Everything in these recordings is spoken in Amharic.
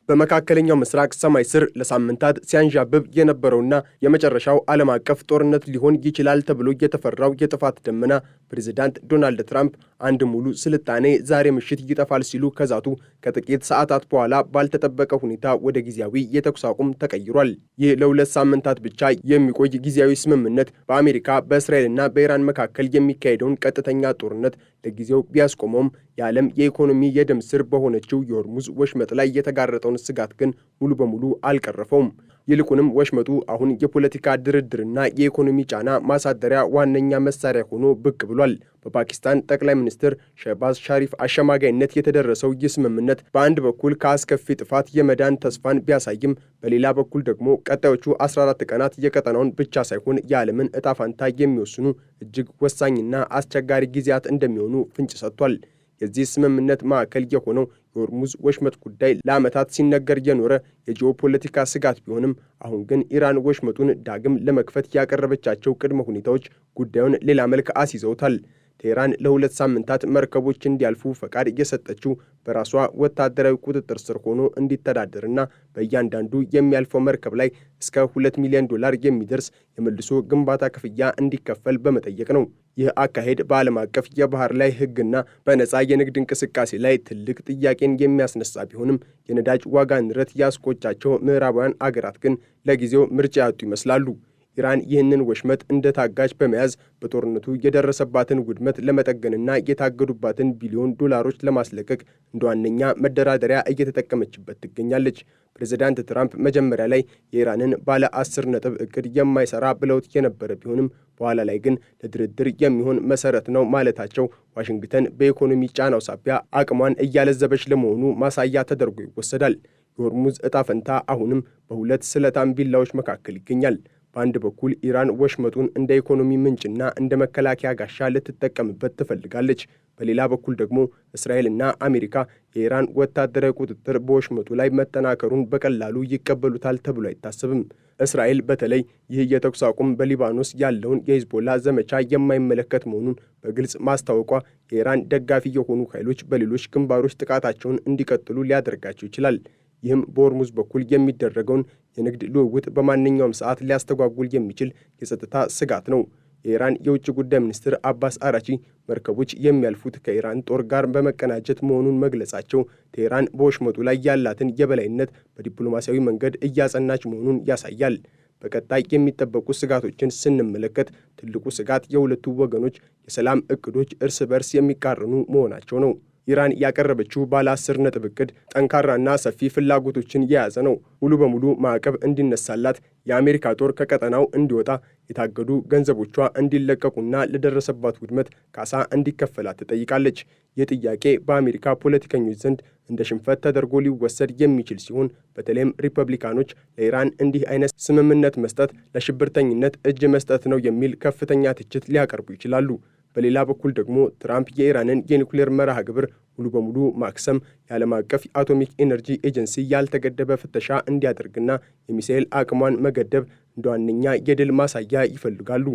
በመካከለኛው ምስራቅ ሰማይ ስር ለሳምንታት ሲያንዣብብ የነበረውና የመጨረሻው ዓለም አቀፍ ጦርነት ሊሆን ይችላል ተብሎ የተፈራው የጥፋት ደመና ፕሬዝዳንት ዶናልድ ትራምፕ አንድ ሙሉ ስልጣኔ ዛሬ ምሽት ይጠፋል ሲሉ ከዛቱ ከጥቂት ሰዓታት በኋላ ባልተጠበቀ ሁኔታ ወደ ጊዜያዊ የተኩስ አቁም ተቀይሯል። ይህ ለ2 ሳምንታት ብቻ የሚቆይ ጊዜያዊ ስምምነት በአሜሪካ በእስራኤልና በኢራን መካከል የሚካሄደውን ቀጥተኛ ጦርነት ለጊዜው ቢያስቆመውም የዓለም የኢኮኖሚ የደም ስር በሆነችው የሆርሙዝ ወሽመጥ ላይ የተጋረጠውን ስጋት ግን ሙሉ በሙሉ አልቀረፈውም። ይልቁንም ወሽመጡ አሁን የፖለቲካ ድርድርና የኢኮኖሚ ጫና ማሳደሪያ ዋነኛ መሳሪያ ሆኖ ብቅ ብሏል። በፓኪስታን ጠቅላይ ሚኒስትር ሸህባዝ ሻሪፍ አሸማጋይነት የተደረሰው ይህ ስምምነት በአንድ በኩል ከአስከፊ ጥፋት የመዳን ተስፋን ቢያሳይም፣ በሌላ በኩል ደግሞ ቀጣዮቹ 14 ቀናት የቀጠናውን ብቻ ሳይሆን የዓለምን ዕጣ ፈንታ የሚወስኑ እጅግ ወሳኝና አስቸጋሪ ጊዜያት እንደሚሆኑ ፍንጭ ሰጥቷል። የዚህ ስምምነት ማዕከል የሆነው የሆርሙዝ ወሽመጥ ጉዳይ ለዓመታት ሲነገር የኖረ የጂኦፖለቲካ ስጋት ቢሆንም አሁን ግን ኢራን ወሽመጡን ዳግም ለመክፈት ያቀረበቻቸው ቅድመ ሁኔታዎች ጉዳዩን ሌላ መልክ አስይዘውታል። ቴህራን ለ2 ሳምንታት መርከቦች እንዲያልፉ ፈቃድ የሰጠችው በራሷ ወታደራዊ ቁጥጥር ስር ሆኖ እንዲተዳደርና በእያንዳንዱ የሚያልፈው መርከብ ላይ እስከ $2 ሚሊዮን የሚደርስ የመልሶ ግንባታ ክፍያ እንዲከፈል በመጠየቅ ነው። ይህ አካሄድ በዓለም አቀፍ የባህር ላይ ሕግና በነፃ የንግድ እንቅስቃሴ ላይ ትልቅ ጥያቄን የሚያስነሳ ቢሆንም የነዳጅ ዋጋ ንረት ያስቆጫቸው ምዕራባውያን አገራት ግን ለጊዜው ምርጫ ያጡ ይመስላሉ። ኢራን ይህንን ወሽመጥ እንደ ታጋች በመያዝ በጦርነቱ የደረሰባትን ውድመት ለመጠገንና የታገዱባትን ቢሊዮን ዶላሮች ለማስለቀቅ እንደ ዋነኛ መደራደሪያ እየተጠቀመችበት ትገኛለች። ፕሬዝዳንት ትራምፕ መጀመሪያ ላይ የኢራንን ባለ 10 ነጥብ እቅድ የማይሰራ ብለውት የነበረ ቢሆንም በኋላ ላይ ግን ለድርድር የሚሆን መሰረት ነው ማለታቸው ዋሽንግተን በኢኮኖሚ ጫናው ሳቢያ አቅሟን እያለዘበች ለመሆኑ ማሳያ ተደርጎ ይወሰዳል። የሆርሙዝ ዕጣ ፈንታ አሁንም በሁለት ስለታም ቢላዎች መካከል ይገኛል። በአንድ በኩል ኢራን ወሽመጡን እንደ ኢኮኖሚ ምንጭና እንደ መከላከያ ጋሻ ልትጠቀምበት ትፈልጋለች። በሌላ በኩል ደግሞ እስራኤልና አሜሪካ የኢራን ወታደራዊ ቁጥጥር በወሽመጡ ላይ መጠናከሩን በቀላሉ ይቀበሉታል ተብሎ አይታሰብም። እስራኤል በተለይ ይህ የተኩስ አቁም በሊባኖስ ያለውን የሂዝቦላ ዘመቻ የማይመለከት መሆኑን በግልጽ ማስታወቋ የኢራን ደጋፊ የሆኑ ኃይሎች በሌሎች ግንባሮች ጥቃታቸውን እንዲቀጥሉ ሊያደርጋቸው ይችላል። ይህም በሆርሙዝ በኩል የሚደረገውን የንግድ ልውውጥ በማንኛውም ሰዓት ሊያስተጓጉል የሚችል የጸጥታ ስጋት ነው። የኢራን የውጭ ጉዳይ ሚኒስትር አባስ አራቺ መርከቦች የሚያልፉት ከኢራን ጦር ጋር በመቀናጀት መሆኑን መግለጻቸው ቴህራን በወሽመጡ ላይ ያላትን የበላይነት በዲፕሎማሲያዊ መንገድ እያጸናች መሆኑን ያሳያል። በቀጣይ የሚጠበቁ ስጋቶችን ስንመለከት ትልቁ ስጋት የሁለቱ ወገኖች የሰላም እቅዶች እርስ በርስ የሚቃረኑ መሆናቸው ነው። ኢራን ያቀረበችው ባለ 10 ነጥብ እቅድ ጠንካራና ሰፊ ፍላጎቶችን የያዘ ነው። ሙሉ በሙሉ ማዕቀብ እንዲነሳላት፣ የአሜሪካ ጦር ከቀጠናው እንዲወጣ፣ የታገዱ ገንዘቦቿ እንዲለቀቁና ለደረሰባት ውድመት ካሳ እንዲከፈላት ትጠይቃለች። ይህ ጥያቄ በአሜሪካ ፖለቲከኞች ዘንድ እንደ ሽንፈት ተደርጎ ሊወሰድ የሚችል ሲሆን በተለይም ሪፐብሊካኖች ለኢራን እንዲህ አይነት ስምምነት መስጠት ለሽብርተኝነት እጅ መስጠት ነው የሚል ከፍተኛ ትችት ሊያቀርቡ ይችላሉ። በሌላ በኩል ደግሞ ትራምፕ የኢራንን የኒውክሌር መርሃ ግብር ሙሉ በሙሉ ማክሰም፣ የዓለም አቀፍ የአቶሚክ ኤነርጂ ኤጀንሲ ያልተገደበ ፍተሻ እንዲያደርግና የሚሳኤል አቅሟን መገደብ እንደ ዋነኛ የድል ማሳያ ይፈልጋሉ።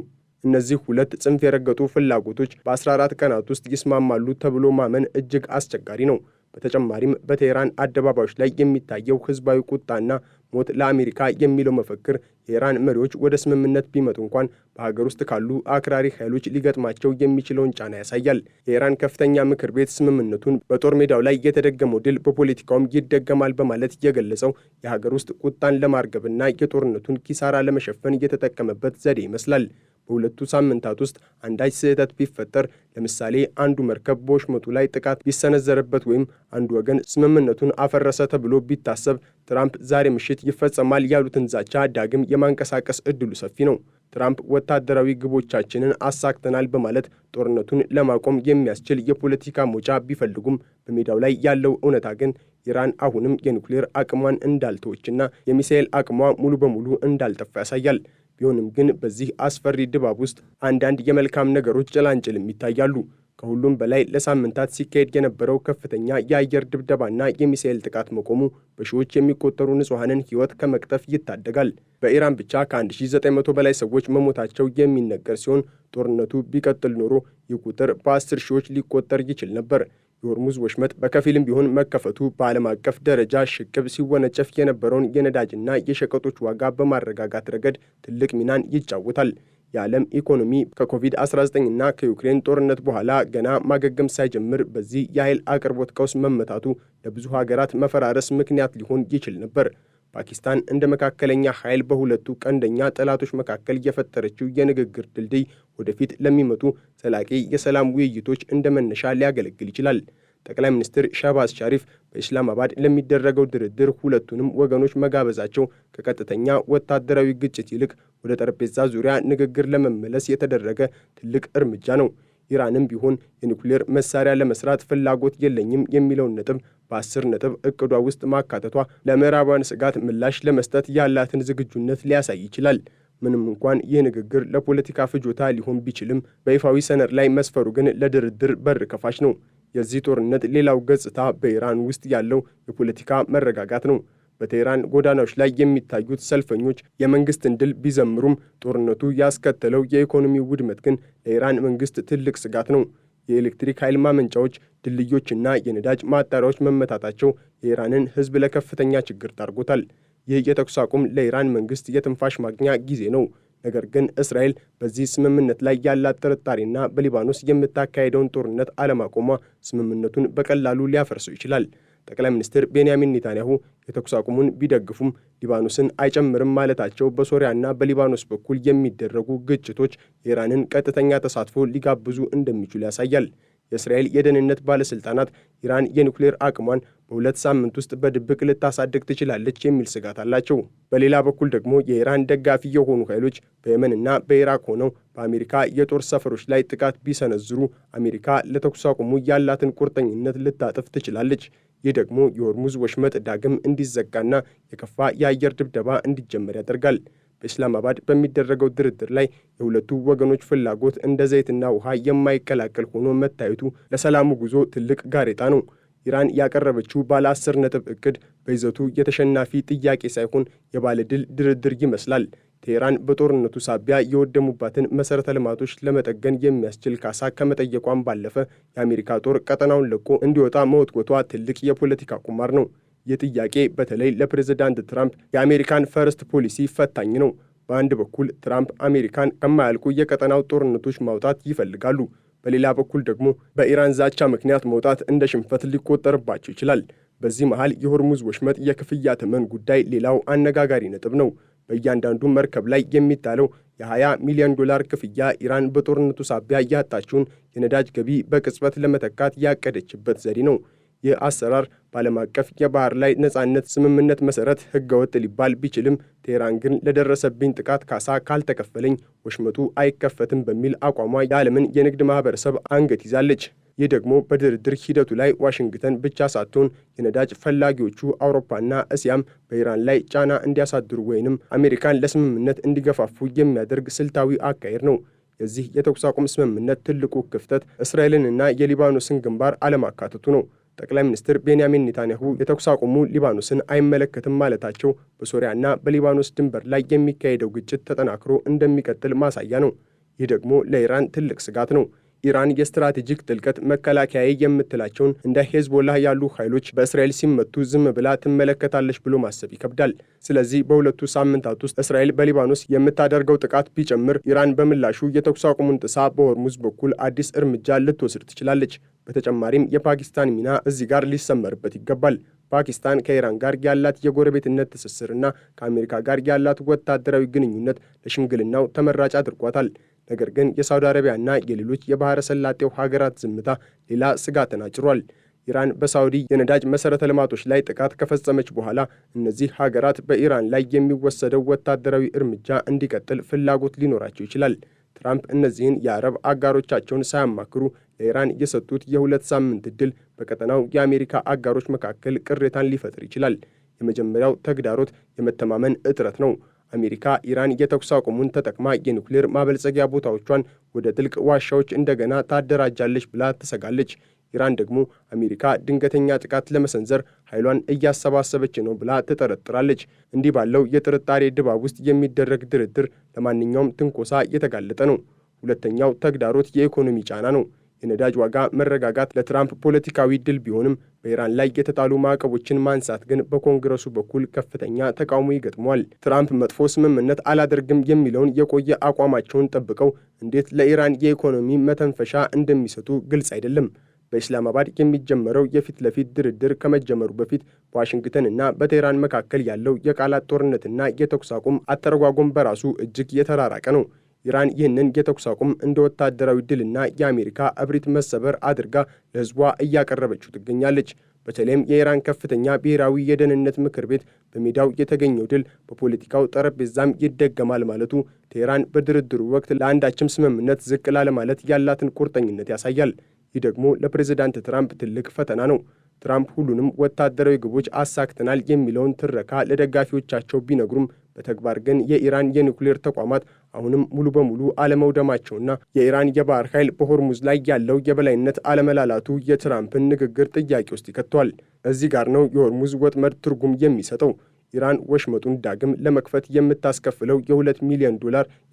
እነዚህ ሁለት ጽንፍ የረገጡ ፍላጎቶች በ14 ቀናት ውስጥ ይስማማሉ ተብሎ ማመን እጅግ አስቸጋሪ ነው። በተጨማሪም በቴህራን አደባባዮች ላይ የሚታየው ህዝባዊ ቁጣና ሞት ለአሜሪካ የሚለው መፈክር የኢራን መሪዎች ወደ ስምምነት ቢመጡ እንኳን በሀገር ውስጥ ካሉ አክራሪ ኃይሎች ሊገጥማቸው የሚችለውን ጫና ያሳያል። የኢራን ከፍተኛ ምክር ቤት ስምምነቱን በጦር ሜዳው ላይ የተደገመው ድል በፖለቲካውም ይደገማል በማለት የገለጸው የሀገር ውስጥ ቁጣን ለማርገብና የጦርነቱን ኪሳራ ለመሸፈን የተጠቀመበት ዘዴ ይመስላል። በሁለቱ ሳምንታት ውስጥ አንዳች ስህተት ቢፈጠር፣ ለምሳሌ አንዱ መርከብ በወሽመጡ ላይ ጥቃት ቢሰነዘርበት ወይም አንዱ ወገን ስምምነቱን አፈረሰ ተብሎ ቢታሰብ ትራምፕ ዛሬ ምሽት ይፈጸማል ያሉትን ዛቻ ዳግም የማንቀሳቀስ እድሉ ሰፊ ነው። ትራምፕ ወታደራዊ ግቦቻችንን አሳክተናል በማለት ጦርነቱን ለማቆም የሚያስችል የፖለቲካ መውጫ ቢፈልጉም በሜዳው ላይ ያለው እውነታ ግን ኢራን አሁንም የኒውክሌር አቅሟን እንዳልተወችና የሚሳኤል አቅሟ ሙሉ በሙሉ እንዳልጠፋ ያሳያል። ቢሆንም ግን በዚህ አስፈሪ ድባብ ውስጥ አንዳንድ የመልካም ነገሮች ጭላንጭልም ይታያሉ። ከሁሉም በላይ ለሳምንታት ሲካሄድ የነበረው ከፍተኛ የአየር ድብደባና የሚሳኤል ጥቃት መቆሙ በሺዎች የሚቆጠሩ ንጹሐንን ሕይወት ከመቅጠፍ ይታደጋል። በኢራን ብቻ ከ1900 በላይ ሰዎች መሞታቸው የሚነገር ሲሆን ጦርነቱ ቢቀጥል ኖሮ ይህ ቁጥር በ10 ሺዎች ሊቆጠር ይችል ነበር። የሆርሙዝ ወሽመጥ በከፊልም ቢሆን መከፈቱ በዓለም አቀፍ ደረጃ ሽቅብ ሲወነጨፍ የነበረውን የነዳጅና የሸቀጦች ዋጋ በማረጋጋት ረገድ ትልቅ ሚናን ይጫወታል። የዓለም ኢኮኖሚ ከኮቪድ-19ና ከዩክሬን ጦርነት በኋላ ገና ማገገም ሳይጀምር በዚህ የኃይል አቅርቦት ቀውስ መመታቱ ለብዙ ሀገራት መፈራረስ ምክንያት ሊሆን ይችል ነበር። ፓኪስታን እንደ መካከለኛ ኃይል በሁለቱ ቀንደኛ ጠላቶች መካከል የፈጠረችው የንግግር ድልድይ ወደፊት ለሚመጡ ዘላቂ የሰላም ውይይቶች እንደ መነሻ ሊያገለግል ይችላል። ጠቅላይ ሚኒስትር ሻህባዝ ሻሪፍ በኢስላማባድ ለሚደረገው ድርድር ሁለቱንም ወገኖች መጋበዛቸው ከቀጥተኛ ወታደራዊ ግጭት ይልቅ ወደ ጠረጴዛ ዙሪያ ንግግር ለመመለስ የተደረገ ትልቅ እርምጃ ነው። ኢራንም ቢሆን የኒውክሌር መሳሪያ ለመስራት ፍላጎት የለኝም የሚለውን ነጥብ በ10 ነጥብ እቅዷ ውስጥ ማካተቷ ለምዕራባውያን ስጋት ምላሽ ለመስጠት ያላትን ዝግጁነት ሊያሳይ ይችላል። ምንም እንኳን ይህ ንግግር ለፖለቲካ ፍጆታ ሊሆን ቢችልም በይፋዊ ሰነድ ላይ መስፈሩ ግን ለድርድር በር ከፋች ነው። የዚህ ጦርነት ሌላው ገጽታ በኢራን ውስጥ ያለው የፖለቲካ መረጋጋት ነው። በቴህራን ጎዳናዎች ላይ የሚታዩት ሰልፈኞች የመንግስትን ድል ቢዘምሩም ጦርነቱ ያስከተለው የኢኮኖሚ ውድመት ግን ለኢራን መንግስት ትልቅ ስጋት ነው። የኤሌክትሪክ ኃይል ማመንጫዎች፣ ድልድዮችና የነዳጅ ማጣሪያዎች መመታታቸው የኢራንን ሕዝብ ለከፍተኛ ችግር ዳርጎታል። ይህ የተኩስ አቁም ለኢራን መንግስት የትንፋሽ ማግኛ ጊዜ ነው። ነገር ግን እስራኤል በዚህ ስምምነት ላይ ያላት ጥርጣሬና በሊባኖስ የምታካሄደውን ጦርነት አለማቆሟ ስምምነቱን በቀላሉ ሊያፈርሰው ይችላል። ጠቅላይ ሚኒስትር ቤንያሚን ኔታንያሁ የተኩስ አቁሙን ቢደግፉም ሊባኖስን አይጨምርም ማለታቸው በሶሪያና በሊባኖስ በኩል የሚደረጉ ግጭቶች የኢራንን ቀጥተኛ ተሳትፎ ሊጋብዙ እንደሚችሉ ያሳያል። የእስራኤል የደህንነት ባለሥልጣናት ኢራን የኒውክሌር አቅሟን በ2 ሳምንት ውስጥ በድብቅ ልታሳድግ ትችላለች የሚል ስጋት አላቸው። በሌላ በኩል ደግሞ የኢራን ደጋፊ የሆኑ ኃይሎች በየመንና በኢራቅ ሆነው በአሜሪካ የጦር ሰፈሮች ላይ ጥቃት ቢሰነዝሩ አሜሪካ ለተኩስ አቁሙ ያላትን ቁርጠኝነት ልታጥፍ ትችላለች። ይህ ደግሞ የሆርሙዝ ወሽመጥ ዳግም እንዲዘጋና የከፋ የአየር ድብደባ እንዲጀመር ያደርጋል። በኢስላማባድ በሚደረገው ድርድር ላይ የሁለቱ ወገኖች ፍላጎት እንደ ዘይትና ውሃ የማይቀላቀል ሆኖ መታየቱ ለሰላሙ ጉዞ ትልቅ ጋሬጣ ነው። ኢራን ያቀረበችው ባለ 10 ነጥብ እቅድ በይዘቱ የተሸናፊ ጥያቄ ሳይሆን የባለድል ድርድር ይመስላል። ቴህራን በጦርነቱ ሳቢያ የወደሙባትን መሠረተ ልማቶች ለመጠገን የሚያስችል ካሳ ከመጠየቋን ባለፈ የአሜሪካ ጦር ቀጠናውን ለቆ እንዲወጣ መወትወቷ ትልቅ የፖለቲካ ቁማር ነው። ይህ ጥያቄ በተለይ ለፕሬዝዳንት ትራምፕ የአሜሪካን ፈርስት ፖሊሲ ፈታኝ ነው። በአንድ በኩል ትራምፕ አሜሪካን ከማያልቁ የቀጠናው ጦርነቶች ማውጣት ይፈልጋሉ። በሌላ በኩል ደግሞ በኢራን ዛቻ ምክንያት መውጣት እንደ ሽንፈት ሊቆጠርባቸው ይችላል። በዚህ መሃል የሆርሙዝ ወሽመጥ የክፍያ ተመን ጉዳይ ሌላው አነጋጋሪ ነጥብ ነው። በእያንዳንዱ መርከብ ላይ የሚጣለው የ$20 ሚሊዮን ክፍያ ኢራን በጦርነቱ ሳቢያ ያጣችውን የነዳጅ ገቢ በቅጽበት ለመተካት ያቀደችበት ዘዴ ነው። ይህ አሰራር በዓለም አቀፍ የባህር ላይ ነጻነት ስምምነት መሠረት ሕገወጥ ሊባል ቢችልም ቴህራን ግን ለደረሰብኝ ጥቃት ካሳ ካልተከፈለኝ ወሽመጡ አይከፈትም በሚል አቋሟ የዓለምን የንግድ ማኅበረሰብ አንገት ይዛለች። ይህ ደግሞ በድርድር ሂደቱ ላይ ዋሽንግተን ብቻ ሳትሆን የነዳጅ ፈላጊዎቹ አውሮፓና እስያም በኢራን ላይ ጫና እንዲያሳድሩ ወይንም አሜሪካን ለስምምነት እንዲገፋፉ የሚያደርግ ስልታዊ አካሄድ ነው። የዚህ የተኩስ አቁም ስምምነት ትልቁ ክፍተት እስራኤልንና የሊባኖስን ግንባር አለማካተቱ ነው። ጠቅላይ ሚኒስትር ቤንያሚን ኔታንያሁ የተኩስ አቁሙ ሊባኖስን አይመለከትም ማለታቸው በሶሪያና በሊባኖስ ድንበር ላይ የሚካሄደው ግጭት ተጠናክሮ እንደሚቀጥል ማሳያ ነው። ይህ ደግሞ ለኢራን ትልቅ ስጋት ነው። ኢራን የስትራቴጂክ ጥልቀት መከላከያ የምትላቸውን እንደ ሄዝቦላህ ያሉ ኃይሎች በእስራኤል ሲመቱ ዝም ብላ ትመለከታለች ብሎ ማሰብ ይከብዳል። ስለዚህ በሁለቱ ሳምንታት ውስጥ እስራኤል በሊባኖስ የምታደርገው ጥቃት ቢጨምር ኢራን በምላሹ የተኩስ አቁሙን ጥሳ በሆርሙዝ በኩል አዲስ እርምጃ ልትወስድ ትችላለች። በተጨማሪም የፓኪስታን ሚና እዚህ ጋር ሊሰመርበት ይገባል። ፓኪስታን ከኢራን ጋር ያላት የጎረቤትነት ትስስርና ከአሜሪካ ጋር ያላት ወታደራዊ ግንኙነት ለሽምግልናው ተመራጭ አድርጓታል። ነገር ግን የሳውዲ አረቢያና የሌሎች የባሕረ ሰላጤው ሀገራት ዝምታ ሌላ ስጋትን አጭሯል። ኢራን በሳውዲ የነዳጅ መሠረተ ልማቶች ላይ ጥቃት ከፈጸመች በኋላ እነዚህ ሀገራት በኢራን ላይ የሚወሰደው ወታደራዊ እርምጃ እንዲቀጥል ፍላጎት ሊኖራቸው ይችላል። ትራምፕ እነዚህን የአረብ አጋሮቻቸውን ሳያማክሩ ለኢራን የሰጡት የ2 ሳምንት ዕድል በቀጠናው የአሜሪካ አጋሮች መካከል ቅሬታን ሊፈጥር ይችላል። የመጀመሪያው ተግዳሮት የመተማመን እጥረት ነው። አሜሪካ ኢራን የተኩስ አቁሙን ተጠቅማ የኒውክሌር ማበልጸጊያ ቦታዎቿን ወደ ጥልቅ ዋሻዎች እንደገና ታደራጃለች ብላ ትሰጋለች። ኢራን ደግሞ አሜሪካ ድንገተኛ ጥቃት ለመሰንዘር ኃይሏን እያሰባሰበች ነው ብላ ትጠረጥራለች። እንዲህ ባለው የጥርጣሬ ድባብ ውስጥ የሚደረግ ድርድር ለማንኛውም ትንኮሳ የተጋለጠ ነው። ሁለተኛው ተግዳሮት የኢኮኖሚ ጫና ነው። የነዳጅ ዋጋ መረጋጋት ለትራምፕ ፖለቲካዊ ድል ቢሆንም በኢራን ላይ የተጣሉ ማዕቀቦችን ማንሳት ግን በኮንግረሱ በኩል ከፍተኛ ተቃውሞ ይገጥመዋል። ትራምፕ መጥፎ ስምምነት አላደርግም የሚለውን የቆየ አቋማቸውን ጠብቀው እንዴት ለኢራን የኢኮኖሚ መተንፈሻ እንደሚሰጡ ግልጽ አይደለም። በኢስላማባድ የሚጀመረው የፊት ለፊት ድርድር ከመጀመሩ በፊት በዋሽንግተን እና በቴህራን መካከል ያለው የቃላት ጦርነትና የተኩስ አቁም አተረጓጎም በራሱ እጅግ የተራራቀ ነው። ኢራን ይህንን የተኩስ አቁም እንደ ወታደራዊ ድልና የአሜሪካ እብሪት መሰበር አድርጋ ለሕዝቧ እያቀረበችው ትገኛለች። በተለይም የኢራን ከፍተኛ ብሔራዊ የደህንነት ምክር ቤት በሜዳው የተገኘው ድል በፖለቲካው ጠረጴዛም ይደገማል ማለቱ ቴህራን በድርድሩ ወቅት ለአንዳችም ስምምነት ዝቅ ላለማለት ያላትን ቁርጠኝነት ያሳያል። ይህ ደግሞ ለፕሬዝዳንት ትራምፕ ትልቅ ፈተና ነው። ትራምፕ ሁሉንም ወታደራዊ ግቦች አሳክተናል የሚለውን ትረካ ለደጋፊዎቻቸው ቢነግሩም በተግባር ግን የኢራን የኒውክሌር ተቋማት አሁንም ሙሉ በሙሉ አለመውደማቸውና የኢራን የባህር ኃይል በሆርሙዝ ላይ ያለው የበላይነት አለመላላቱ የትራምፕን ንግግር ጥያቄ ውስጥ ይከቷል። እዚህ ጋር ነው የሆርሙዝ ወጥመድ ትርጉም የሚሰጠው። ኢራን ወሽመጡን ዳግም ለመክፈት የምታስከፍለው የ$2 ሚሊዮን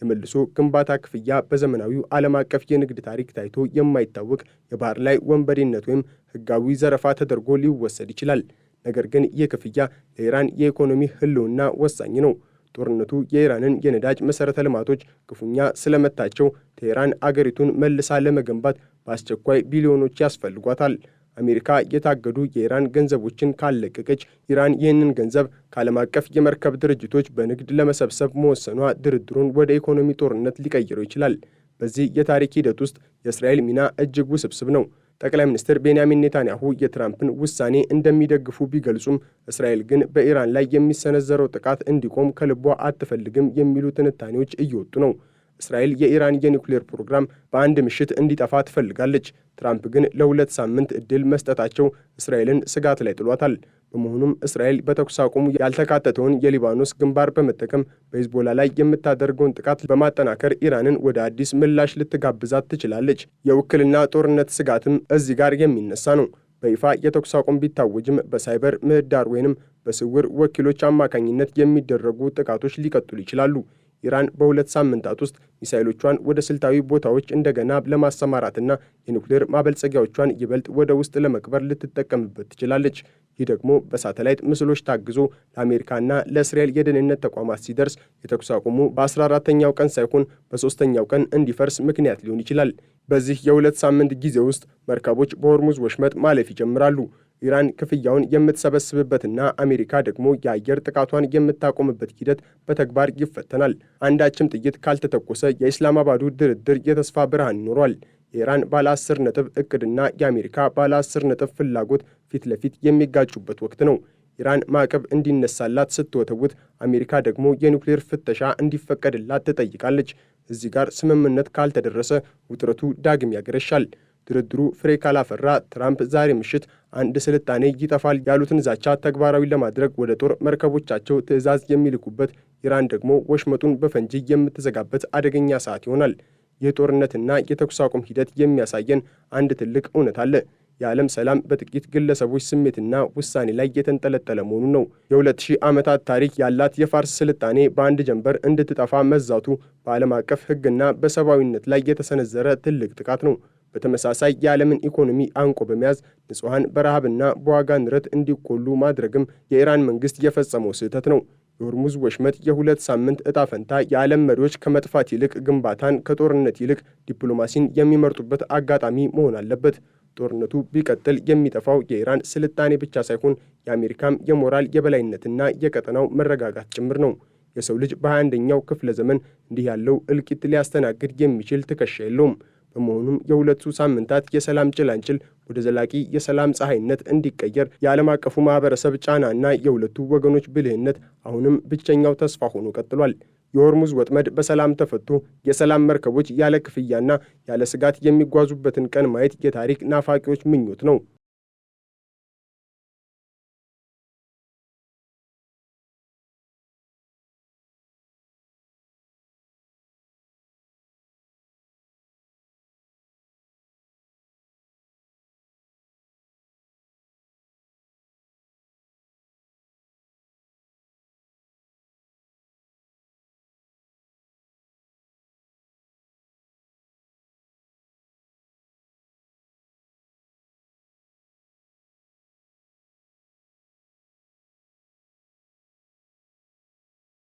የመልሶ ግንባታ ክፍያ በዘመናዊው ዓለም አቀፍ የንግድ ታሪክ ታይቶ የማይታወቅ የባህር ላይ ወንበዴነት ወይም ሕጋዊ ዘረፋ ተደርጎ ሊወሰድ ይችላል። ነገር ግን ይህ ክፍያ ለኢራን የኢኮኖሚ ሕልውና ወሳኝ ነው። ጦርነቱ የኢራንን የነዳጅ መሠረተ ልማቶች ክፉኛ ስለመታቸው ቴህራን አገሪቱን መልሳ ለመገንባት በአስቸኳይ ቢሊዮኖች ያስፈልጓታል። አሜሪካ የታገዱ የኢራን ገንዘቦችን ካለቀቀች ኢራን ይህንን ገንዘብ ከዓለም አቀፍ የመርከብ ድርጅቶች በንግድ ለመሰብሰብ መወሰኗ ድርድሩን ወደ ኢኮኖሚ ጦርነት ሊቀይረው ይችላል። በዚህ የታሪክ ሂደት ውስጥ የእስራኤል ሚና እጅግ ውስብስብ ነው። ጠቅላይ ሚኒስትር ቤንያሚን ኔታንያሁ የትራምፕን ውሳኔ እንደሚደግፉ ቢገልጹም እስራኤል ግን በኢራን ላይ የሚሰነዘረው ጥቃት እንዲቆም ከልቧ አትፈልግም የሚሉ ትንታኔዎች እየወጡ ነው። እስራኤል የኢራን የኒውክሌር ፕሮግራም በአንድ ምሽት እንዲጠፋ ትፈልጋለች። ትራምፕ ግን ለ2 ሳምንት ዕድል መስጠታቸው እስራኤልን ስጋት ላይ ጥሏታል። በመሆኑም እስራኤል በተኩስ አቁሙ ያልተካተተውን የሊባኖስ ግንባር በመጠቀም በሂዝቦላ ላይ የምታደርገውን ጥቃት በማጠናከር ኢራንን ወደ አዲስ ምላሽ ልትጋብዛት ትችላለች። የውክልና ጦርነት ስጋትም እዚህ ጋር የሚነሳ ነው። በይፋ የተኩስ አቁም ቢታወጅም በሳይበር ምህዳር ወይንም በስውር ወኪሎች አማካኝነት የሚደረጉ ጥቃቶች ሊቀጥሉ ይችላሉ። ኢራን በ2 ሳምንታት ውስጥ ሚሳይሎቿን ወደ ስልታዊ ቦታዎች እንደገና ለማሰማራትና የኒውክሌር ማበልጸጊያዎቿን ይበልጥ ወደ ውስጥ ለመቅበር ልትጠቀምበት ትችላለች። ይህ ደግሞ በሳተላይት ምስሎች ታግዞ ለአሜሪካና ለእስራኤል የደህንነት ተቋማት ሲደርስ የተኩስ አቁሙ በ14ኛው ቀን ሳይሆን በ3ኛው ቀን እንዲፈርስ ምክንያት ሊሆን ይችላል። በዚህ የ2 ሳምንት ጊዜ ውስጥ መርከቦች በሆርሙዝ ወሽመጥ ማለፍ ይጀምራሉ። ኢራን ክፍያውን የምትሰበስብበትና አሜሪካ ደግሞ የአየር ጥቃቷን የምታቆምበት ሂደት በተግባር ይፈተናል። አንዳችም ጥይት ካልተተኮሰ የኢስላማባዱ ድርድር የተስፋ ብርሃን ይኖሯል። የኢራን ባለ 10 ነጥብ እቅድና የአሜሪካ ባለ 10 ነጥብ ፍላጎት ፊት ለፊት የሚጋጩበት ወቅት ነው። ኢራን ማዕቀብ እንዲነሳላት ስትወተውት፣ አሜሪካ ደግሞ የኒውክሌር ፍተሻ እንዲፈቀድላት ትጠይቃለች። እዚህ ጋር ስምምነት ካልተደረሰ ውጥረቱ ዳግም ያገረሻል። ድርድሩ ፍሬ ካላፈራ ትራምፕ ዛሬ ምሽት አንድ ስልጣኔ ይጠፋል ያሉትን ዛቻ ተግባራዊ ለማድረግ ወደ ጦር መርከቦቻቸው ትዕዛዝ የሚልኩበት፣ ኢራን ደግሞ ወሽመጡን በፈንጂ የምትዘጋበት አደገኛ ሰዓት ይሆናል። የጦርነትና የተኩስ አቁም ሂደት የሚያሳየን አንድ ትልቅ እውነት አለ። የዓለም ሰላም በጥቂት ግለሰቦች ስሜትና ውሳኔ ላይ የተንጠለጠለ መሆኑን ነው። የ2000 ዓመታት ታሪክ ያላት የፋርስ ስልጣኔ በአንድ ጀንበር እንድትጠፋ መዛቱ በዓለም አቀፍ ሕግና በሰብአዊነት ላይ የተሰነዘረ ትልቅ ጥቃት ነው። በተመሳሳይ የዓለምን ኢኮኖሚ አንቆ በመያዝ ንጹሐን በረሃብና በዋጋ ንረት እንዲቆሉ ማድረግም የኢራን መንግሥት የፈጸመው ስህተት ነው። የሆርሙዝ ወሽመጥ የ2 ሳምንት ዕጣ ፈንታ የዓለም መሪዎች ከመጥፋት ይልቅ ግንባታን፣ ከጦርነት ይልቅ ዲፕሎማሲን የሚመርጡበት አጋጣሚ መሆን አለበት። ጦርነቱ ቢቀጥል የሚጠፋው የኢራን ስልጣኔ ብቻ ሳይሆን የአሜሪካም የሞራል የበላይነትና የቀጠናው መረጋጋት ጭምር ነው። የሰው ልጅ በ21ኛው ክፍለ ዘመን እንዲህ ያለው እልቂት ሊያስተናግድ የሚችል ትከሻ የለውም። በመሆኑም የሁለቱ ሳምንታት የሰላም ጭላንጭል ወደ ዘላቂ የሰላም ፀሐይነት እንዲቀየር የዓለም አቀፉ ማህበረሰብ ጫናና የሁለቱ ወገኖች ብልህነት አሁንም ብቸኛው ተስፋ ሆኖ ቀጥሏል። የሆርሙዝ ወጥመድ በሰላም ተፈቶ የሰላም መርከቦች ያለ ክፍያና ያለ ስጋት የሚጓዙበትን ቀን ማየት የታሪክ ናፋቂዎች ምኞት ነው።